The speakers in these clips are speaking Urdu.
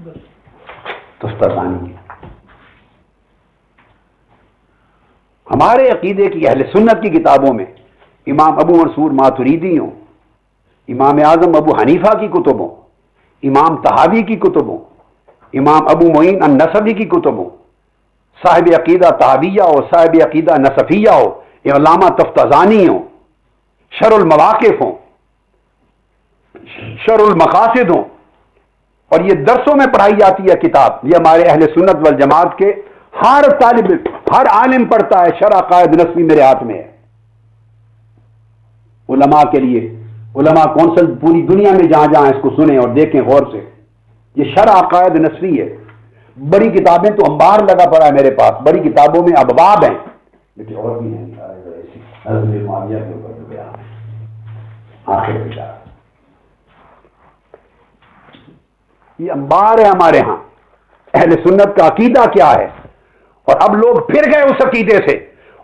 تو اس پر مانیں گے. ہمارے عقیدے کی اہل سنت کی کتابوں میں امام ابو منصور ماتریدی ہوں، امام اعظم ابو حنیفہ کی کتبوں، امام طحاوی کی کتبوں، امام ابو معین النصفی کی کتبوں، صاحب عقیدہ طحاویہ ہو، صاحب عقیدہ نصفیہ ہو، علامہ تفتزانی ہو، شرح المواقف ہوں، شرح المقاصد ہوں، اور یہ درسوں میں پڑھائی جاتی ہے کتاب. یہ ہمارے اہل سنت والجماعت کے ہر طالب ہر عالم پڑھتا ہے. شرح عقائد نسوی میرے ہاتھ میں ہے. علماء کے لیے علماء کونسل پوری دنیا میں جہاں جہاں اس کو سنیں اور دیکھیں غور سے. یہ شرح عقائد نسوی ہے. بڑی کتابیں تو انبار لگا پڑا ہے میرے پاس، بڑی کتابوں میں ابواب ہیں، لیکن اور بھی ہیں معاویہ کے اوپر جو بیان ہے آخر میں. یہ انبار ہے ہمارے ہاں. اہل سنت کا عقیدہ کیا ہے؟ اور اب لوگ پھر گئے اس عقیدے سے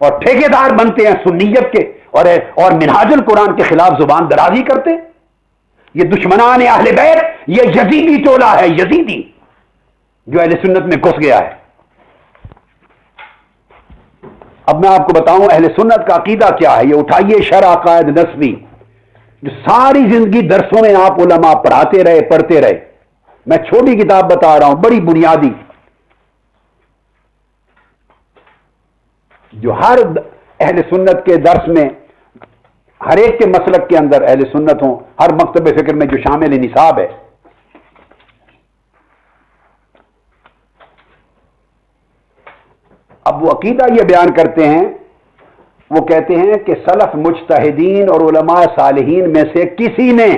اور ٹھیکیدار بنتے ہیں سنیت کے اور منہاج القرآن کے خلاف زبان درازی کرتے. یہ دشمنان اہل بیت، یہ یزیدی ٹولہ ہے، یزیدی جو اہل سنت میں گھس گیا ہے. اب میں آپ کو بتاؤں اہل سنت کا عقیدہ کیا ہے. یہ اٹھائیے شرح عقائد نسوی جو ساری زندگی درسوں میں آپ علماء پڑھاتے رہے، پڑھتے رہے. میں چھوٹی کتاب بتا رہا ہوں، بڑی بنیادی، جو ہر اہل سنت کے درس میں ہر ایک کے مسلک کے اندر اہل سنت ہوں، ہر مکتب فکر میں جو شامل نصاب ہے. اب وہ عقیدہ یہ بیان کرتے ہیں، وہ کہتے ہیں کہ سلف مجتہدین اور علماء صالحین میں سے کسی نے،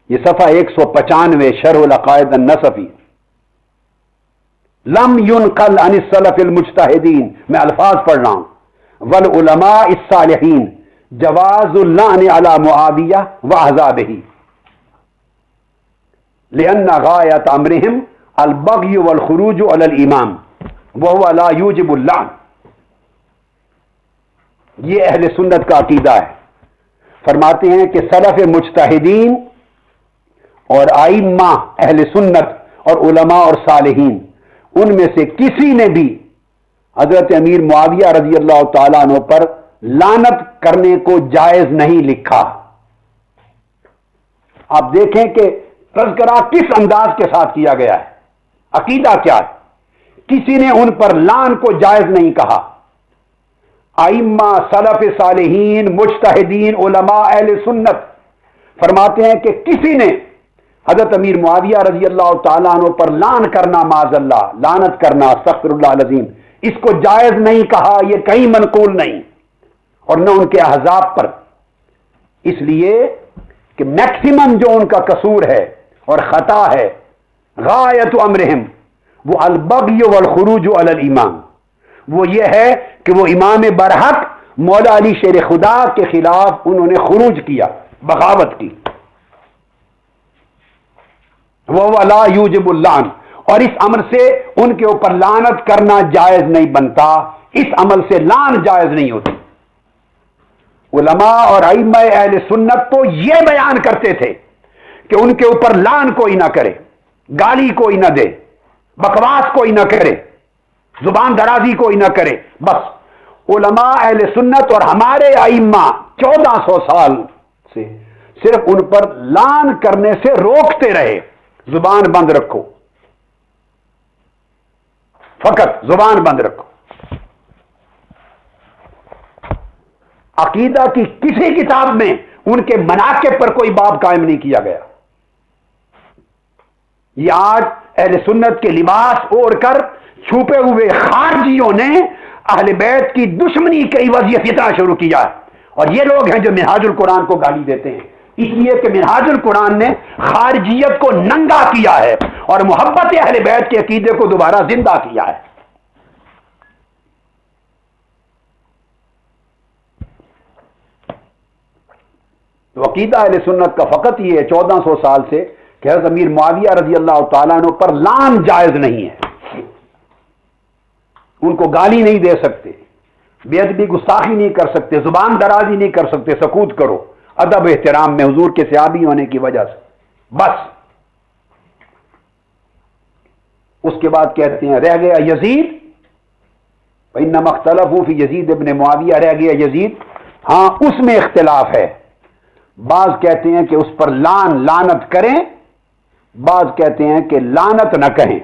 یہ صفحہ 195 شرح العقائد النصفی، لم ينقل عن السلف المجتہدین، میں الفاظ پڑھ رہا ہوں، والعلماء الصالحین جواز اللعن على معاویہ واحزابہ لأن غایت امرهم البغی والخروج علی الامام وهو لا یوجب اللعن. یہ اہل سنت کا عقیدہ ہے. فرماتے ہیں کہ سلف مجتہدین اور ائمہ اہل سنت اور علماء اور صالحین، ان میں سے کسی نے بھی حضرت امیر معاویہ رضی اللہ تعالیٰ عنہ پر لعنت کرنے کو جائز نہیں لکھا. آپ دیکھیں کہ تذکرہ کس انداز کے ساتھ کیا گیا ہے، عقیدہ کیا ہے. کسی نے ان پر لعن کو جائز نہیں کہا. ائمہ، سلف صالحین، مجتہدین، علماء اہل سنت فرماتے ہیں کہ کسی نے حضرت امیر معاویہ رضی اللہ تعالیٰ عنہ پر لعن کرنا، معاذ اللہ، لعنت کرنا، استغفر اللہ العظیم، اس کو جائز نہیں کہا. یہ کہیں منقول نہیں، اور نہ ان کے احزاب پر. اس لیے کہ میکسیمم جو ان کا قصور ہے اور خطا ہے، غایت امرہم، وہ البغی والخروج علی الامام، وہ یہ ہے کہ وہ امام برحق مولا علی شیر خدا کے خلاف انہوں نے خروج کیا، بغاوت کی. وہ لا یوجب اللعن، اور اس عمل سے ان کے اوپر لعنت کرنا جائز نہیں بنتا. اس عمل سے لعن جائز نہیں ہوتی. علماء اور ائمہ اہل سنت تو یہ بیان کرتے تھے کہ ان کے اوپر لعن کوئی نہ کرے، گالی کوئی نہ دے، بکواس کوئی نہ کرے، زبان درازی کوئی نہ کرے. بس علماء اہل سنت اور ہمارے ائمہ 1400 سال سے صرف ان پر لعن کرنے سے روکتے رہے. زبان بند رکھو، فقط زبان بند رکھو. عقیدہ کی کسی کتاب میں ان کے مناقب پر کوئی باب قائم نہیں کیا گیا. یہ آج اہل سنت کے لباس اوڑھ کر چھپے ہوئے خارجیوں نے اہل بیت کی دشمنی کی وضعیت اتنا شروع کیا ہے. اور یہ لوگ ہیں جو منہاج القرآن کو گالی دیتے ہیں، اس لیے کہ منہاج القرآن نے خارجیت کو ننگا کیا ہے اور محبت اہل بیت کے عقیدے کو دوبارہ زندہ کیا ہے. تو عقیدہ اہل سنت کا فقط یہ ہے 1400 سال سے کہ حضرت امیر معاویہ رضی اللہ تعالیٰ عنہ پر لعن جائز نہیں ہے. ان کو گالی نہیں دے سکتے، بے ادبی گستاخی نہیں کر سکتے، زبان درازی نہیں کر سکتے. سکوت کرو ادب و احترام میں حضور کے صحابی ہونے کی وجہ سے. بس اس کے بعد کہتے ہیں رہ گیا یزید، فإنما اختلفوا فی یزید ابن معاویہ، رہ گیا یزید، ہاں اس میں اختلاف ہے، بعض کہتے ہیں کہ اس پر لعنت کریں، بعض کہتے ہیں کہ لعنت نہ کہیں،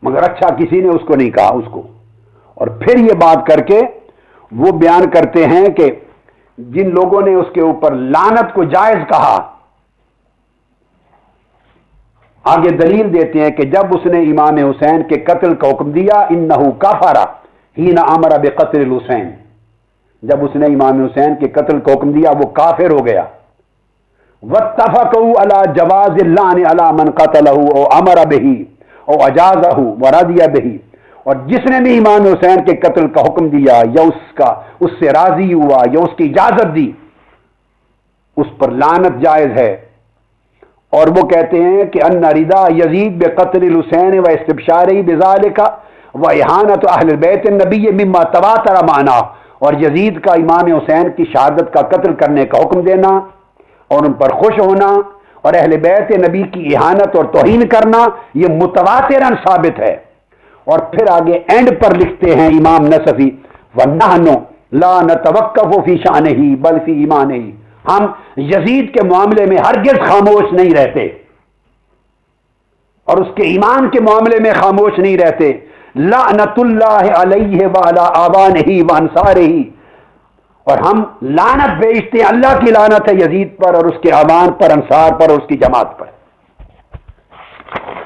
مگر اچھا کسی نے اس کو نہیں کہا اس کو۔ اور پھر یہ بات کر کے وہ بیان کرتے ہیں کہ جن لوگوں نے اس کے اوپر لعنت کو جائز کہا، آگے دلیل دیتے ہیں کہ جب اس نے امام حسین کے قتل کا حکم دیا، انہو کفر حین امر بقتل الحسین، جب اس نے امام حسین کے قتل کا حکم دیا وہ کافر ہو گیا۔ واتفقوا علی جواز اللعن علی من قتلہ او امر بہ او اجازہ ورضی بہ، اور جس نے بھی امام حسین کے قتل کا حکم دیا یا اس سے راضی ہوا یا اس کی اجازت دی، اس پر لعنت جائز ہے۔ اور وہ کہتے ہیں کہ ان رضا یزید بقتل الحسین و استبشارہ بذالک و اہانت اہل بیت النبی مما تواتر معنی، اور یزید کا امام حسین کی شہادت کا قتل کرنے کا حکم دینا اور ان پر خوش ہونا اور اہل بیت نبی کی اہانت اور توہین کرنا یہ متواتراً ثابت ہے۔ اور پھر آگے اینڈ پر لکھتے ہیں امام نصفی، وَنَحْنُ لَا نَتَوَقَّفُ فِي شَأْنِهِ بَلْ فِي ایمانِهِ، ہم یزید کے معاملے میں ہرگز خاموش نہیں رہتے اور اس کے ایمان کے معاملے میں خاموش نہیں رہتے۔ لعنت اللہ علیہ وعلی آبانہ وانصارہ، اور ہم لعنت بھیجتے ہیں، اللہ کی لعنت ہے یزید پر اور اس کے آبان پر، انصار پر اور اس کی جماعت پر۔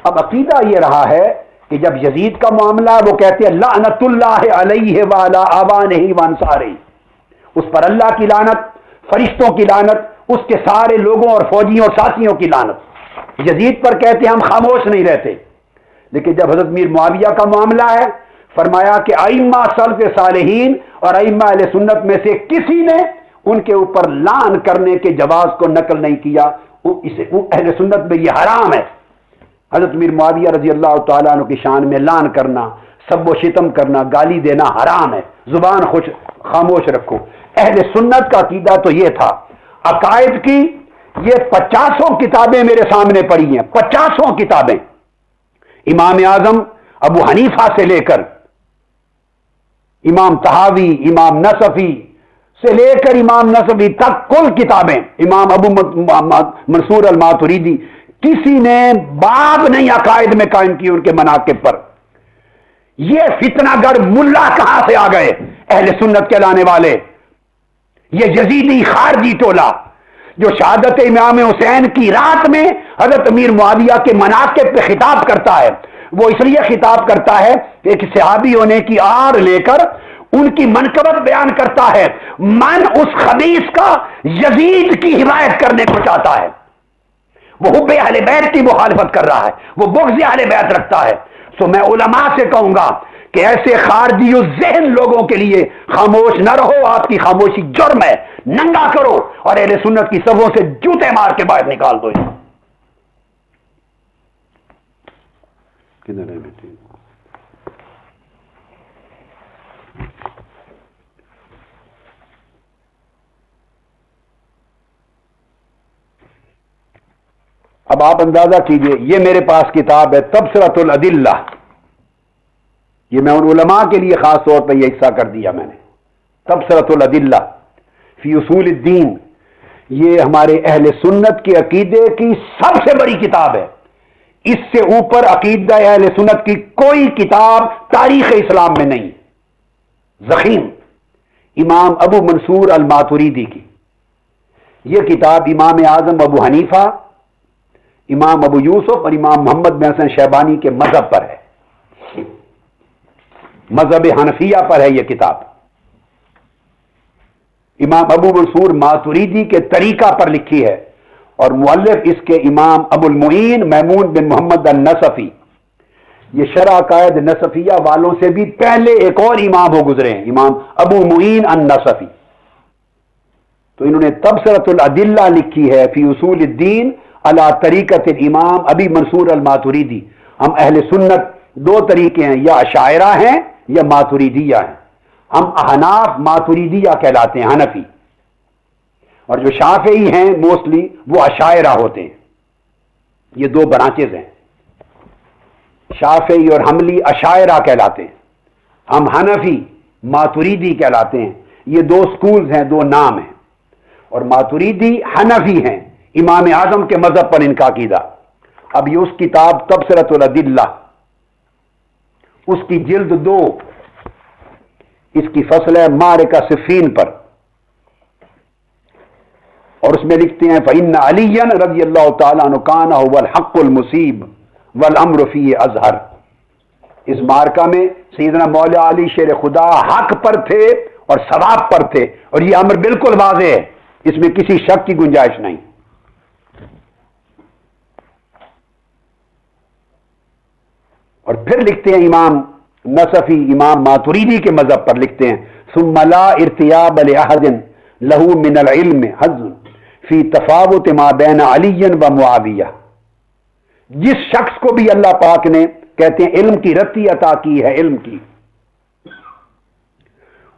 اب عقیدہ یہ رہا ہے کہ جب یزید کا معاملہ وہ کہتے ہیں لعنت اللہ علیہ وعلی آبانہ وانصارہ، اس پر اللہ کی لعنت، فرشتوں کی لعنت، اس کے سارے لوگوں اور فوجیوں اور ساتھیوں کی لعنت۔ یزید پر کہتے ہم خاموش نہیں رہتے، لیکن جب حضرت میر معاویہ کا معاملہ ہے فرمایا کہ ائمہ سلف صالحین اور ائمہ اہل سنت میں سے کسی نے ان کے اوپر لعن کرنے کے جواز کو نقل نہیں کیا، اہل سنت میں یہ حرام ہے۔ حضرت میر معاویہ رضی اللہ تعالیٰ عنہ کی شان میں لعن کرنا، سب و شتم کرنا، گالی دینا حرام ہے، زبان خاموش رکھو۔ اہل سنت کا عقیدہ تو یہ تھا، عقائد کی یہ 50 کتابیں میرے سامنے پڑی ہیں، 50 کتابیں، امام اعظم ابو حنیفہ سے لے کر امام طحاوی، امام نصفی سے لے کر امام نصفی تک کل کتابیں، امام ابو منصور الماتریدی، کسی نے باب نہیں عقائد میں قائم کی ان کے مناقب پر۔ یہ فتنہ گر ملا کہاں سے آ گئے؟ اہل سنت کہلانے والے، یہ یزیدی خارجی ٹولہ جو شہادت امام حسین کی رات میں حضرت امیر معاویہ کے مناقب پہ خطاب کرتا ہے، وہ اس لیے خطاب کرتا ہے کہ ایک صحابی ہونے کی آڑ لے کر ان کی منقبت بیان کرتا ہے، من اس خبیث کا یزید کی حمایت کرنے کو چاہتا ہے، وہ حب اہل بیت کی مخالفت کر رہا ہے، وہ بغض اہل بیت رکھتا ہے۔ سو میں علماء سے کہوں گا کہ ایسے خارجی ذہن لوگوں کے لیے خاموش نہ رہو، آپ کی خاموشی جرم ہے، ننگا کرو اور اہل سنت کی صفوں سے جوتے مار کے باہر نکال دو۔ کدھر ہے بیٹی؟ اب آپ اندازہ کیجئے، یہ میرے پاس کتاب ہے تبصرۃ الادلہ، یہ میں ان علماء کے لیے خاص طور پہ یہ حصہ کر دیا میں نے، تبصرۃ الادلہ فی اصول الدین، یہ ہمارے اہل سنت کے عقیدے کی سب سے بڑی کتاب ہے، اس سے اوپر عقیدہ اہل سنت کی کوئی کتاب تاریخ اسلام میں نہیں۔ ضخیم امام ابو منصور الماتریدی کی یہ کتاب امام اعظم ابو حنیفہ، امام ابو یوسف اور امام محمد بن حسن شیبانی کے مذہب پر ہے، مذہب حنفیہ پر ہے یہ کتاب، امام ابو منصور ماتریدی کے طریقہ پر لکھی ہے، اور مؤلف اس کے امام ابو المعین میمون بن محمد النصفی، یہ شرح عقائد نصفیہ والوں سے بھی پہلے ایک اور امام ہو گزرے ہیں، امام ابو معین النصفی، تو انہوں نے تبصرۃ الادلہ لکھی ہے فی اصول الدین علی طریقت الامام ابی منصور الماتریدی۔ ہم اہل سنت دو طریقے ہیں، یا اشاعرہ ہیں یا ماتریدیہ ہیں، ہم احناف ماتریدیہ کہلاتے ہیں، حنفی، اور جو شافعی ہیں موسٹلی وہ اشاعرہ ہوتے ہیں، یہ دو برانچز ہیں۔ شافعی اور حملی اشاعرہ کہلاتے ہیں، ہم حنفی ماتریدی کہلاتے ہیں۔ یہ دو سکولز ہیں، دو نام ہیں، اور ماتریدی حنفی ہیں، امام اعظم کے مذہب پر ان کا عقیدہ۔ اب یہ اس کتاب تبصرۃ الادلہ، اس کی جلد 2، اس کی فصل ہے معرکہ صفین پر، اور اس میں لکھتے ہیں فإن علیًا رضی اللہ تعالیٰ عنہ کان هو الحق المصیب والامر فیہ اظہر۔ اس مارکہ میں سیدنا مولا علی شیر خدا حق پر تھے اور ثواب پر تھے، اور یہ امر بالکل واضح ہے، اس میں کسی شک کی گنجائش نہیں۔ اور پھر لکھتے ہیں امام نصفی، امام ماتریدی کے مذہب پر لکھتے ہیں ثم لا ارتیاب لأحد له من العلم حظ فی تفاوت ما بین علی و معاویہ۔ جس شخص کو بھی اللہ پاک نے کہتے ہیں علم کی رتی عطا کی ہے، علم کی،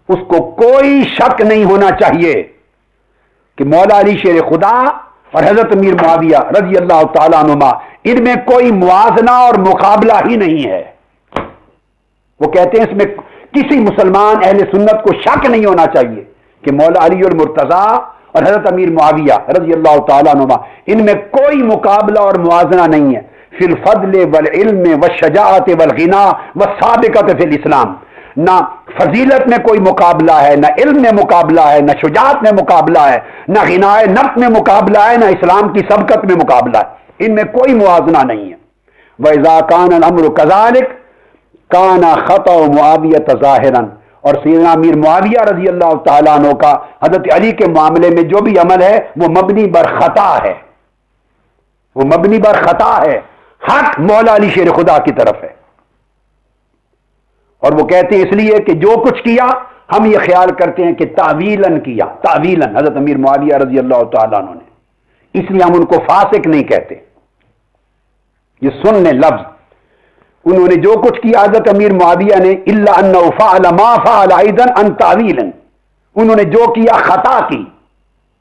اس کو کوئی شک نہیں ہونا چاہیے کہ مولا علی شیر خدا اور حضرت امیر معاویہ رضی اللہ تعالیٰ عنہما ان میں کوئی موازنہ اور مقابلہ ہی نہیں ہے۔ وہ کہتے ہیں اس میں کسی مسلمان اہل سنت کو شک نہیں ہونا چاہیے کہ مولا علی المرتضیٰ اور حضرت امیر معاویہ رضی اللہ تعالیٰ عنہما ان میں کوئی مقابلہ اور موازنہ نہیں ہے، فی الفضل والعلم والشجاعت والغنا والسابقۃ فی الاسلام۔ نہ فضیلت میں کوئی مقابلہ ہے، نہ علم میں مقابلہ ہے، نہ شجاعت میں مقابلہ ہے، نہ غناء نفس میں مقابلہ ہے، نہ اسلام کی سبقت میں مقابلہ ہے، ان میں کوئی موازنہ نہیں ہے۔ وَإِذَا كَانَ الْأَمْرُ كَذَلِكَ كَانَ خَطَأُ مُعَاوِيَةَ ظَاهِرًا۔ اور سیدنا امیر معاویہ رضی اللہ تعالیٰ عنہ کا حضرت علی کے معاملے میں جو بھی عمل ہے وہ مبنی بر خطا ہے، وہ مبنی بر خطا ہے، حق مولا علی شیر خدا کی طرف ہے۔ اور وہ کہتے ہیں اس لیے کہ جو کچھ کیا ہم یہ خیال کرتے ہیں کہ تعویلاً کیا، تعویلاً حضرت امیر معاویہ رضی اللہ تعالیٰ عنہ نے، اس لیے ہم ان کو فاسق نہیں کہتے۔ یہ سن لیں لفظ، انہوں نے جو کچھ کیا حضرت امیر معاویہ نے الا انہ فعل ما فعل ایضا عن تعویلا، انہوں نے جو کیا خطا کی،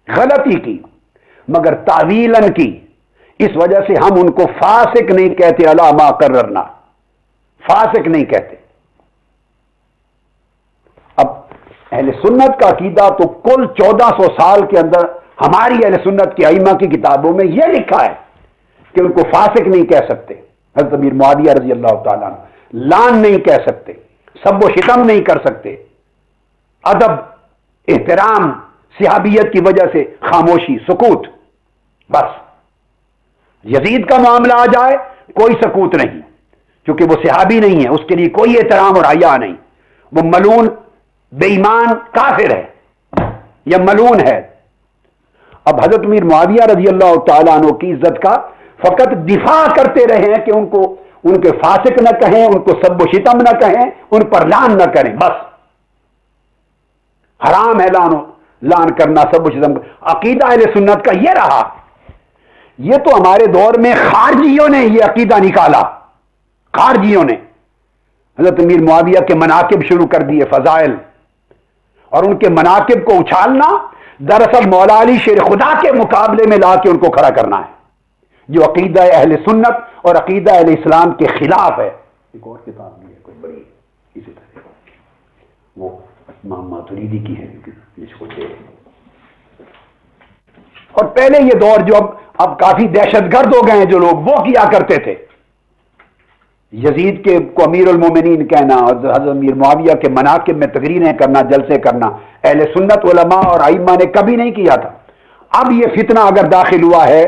غلطی کی، مگر تعویلاً کی، اس وجہ سے ہم ان کو فاسق نہیں کہتے، علی ما قررنا، فاسق نہیں کہتے۔ اب اہل سنت کا عقیدہ تو کل 1400 سال کے اندر ہماری اہل سنت کی ائمہ کی کتابوں میں یہ لکھا ہے کہ ان کو فاسق نہیں کہہ سکتے، حضرت امیر معاویہ رضی اللہ تعالیٰ عنہ، لعن نہیں کہہ سکتے، سب و شتم نہیں کر سکتے، ادب، احترام، صحابیت کی وجہ سے خاموشی، سکوت، بس۔ یزید کا معاملہ آ جائے کوئی سکوت نہیں، چونکہ وہ صحابی نہیں ہے، اس کے لیے کوئی احترام اور حیا نہیں، وہ ملعون بے ایمان کافر ہے یا ملعون ہے۔ اب حضرت امیر معاویہ رضی اللہ تعالیٰ عنہ کی عزت کا فقط دفاع کرتے رہے ہیں کہ ان کو ان کے فاسق نہ کہیں، ان کو سب و شتم نہ کہیں، ان پر لعن نہ کریں، بس۔ حرام ہے لعن کرنا، سب و شتم۔ عقیدہ اہل سنت کا یہ رہا، یہ تو ہمارے دور میں خارجیوں نے یہ عقیدہ نکالا، خارجیوں نے حضرت امیر معاویہ کے مناقب شروع کر دیے، فضائل، اور ان کے مناقب کو اچھالنا دراصل مولا علی شیر خدا کے مقابلے میں لا کے ان کو کھڑا کرنا ہے، جو عقیدہ اہل سنت اور عقیدہ اہل اسلام کے خلاف ہے۔ ایک اور کتاب بھی ہے کوئی بڑی اسی طرح، وہ امام ماتریدی کی ہے، جس کو اور پہلے یہ دور جو اب کافی دہشت گرد ہو گئے ہیں جو لوگ، وہ کیا کرتے تھے، یزید کے کو امیر المومنین کہنا، حضرت امیر معاویہ کے مناقب میں تقریریں کرنا، جلسے کرنا، اہل سنت علماء اور ائمہ نے کبھی نہیں کیا تھا۔ اب یہ فتنہ اگر داخل ہوا ہے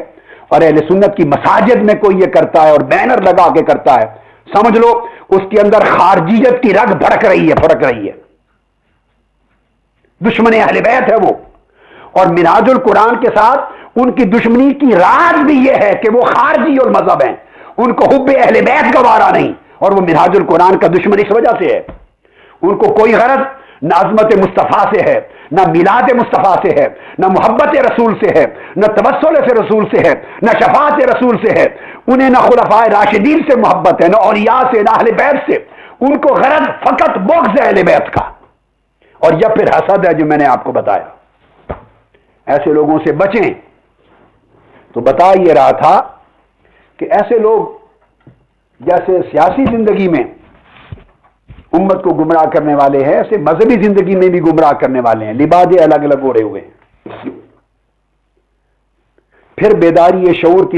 اور اہل سنت کی مساجد میں کوئی یہ کرتا ہے اور بینر لگا کے کرتا ہے، سمجھ لو اس کے اندر خارجیت کی رگ بھڑک رہی ہے، دشمن اہل بیت ہے وہ۔ اور منہاج القرآن کے ساتھ ان کی دشمنی کی راز بھی یہ ہے کہ وہ خارجی اور مذہب ہیں، ان کو حب اہل بیت گوارا نہیں، اور وہ منہاج القرآن کا دشمن اس وجہ سے ہے۔ ان کو کوئی غرض نہ عظمت مصطفیٰ سے ہے، نہ میلاد مصطفیٰ سے ہے، نہ محبت رسول سے ہے، نہ توسل سے رسول سے ہے، نہ شفاعت رسول سے ہے، انہیں نہ خلفائے راشدین سے محبت ہے، نہ اولیاء سے، نہ اہل بیت سے، ان کو غرض فقط بغض اہل بیت کا، اور یہ پھر حسد ہے جو میں نے آپ کو بتایا۔ ایسے لوگوں سے بچیں۔ تو بتا یہ رہا تھا کہ ایسے لوگ جیسے سیاسی زندگی میں امت کو گمراہ کرنے والے ہیں، ایسے مذہبی زندگی میں بھی گمراہ کرنے والے ہیں، لبادے الگ الگ اوڑے ہوئے ہیں۔ پھر بیداری شعور کی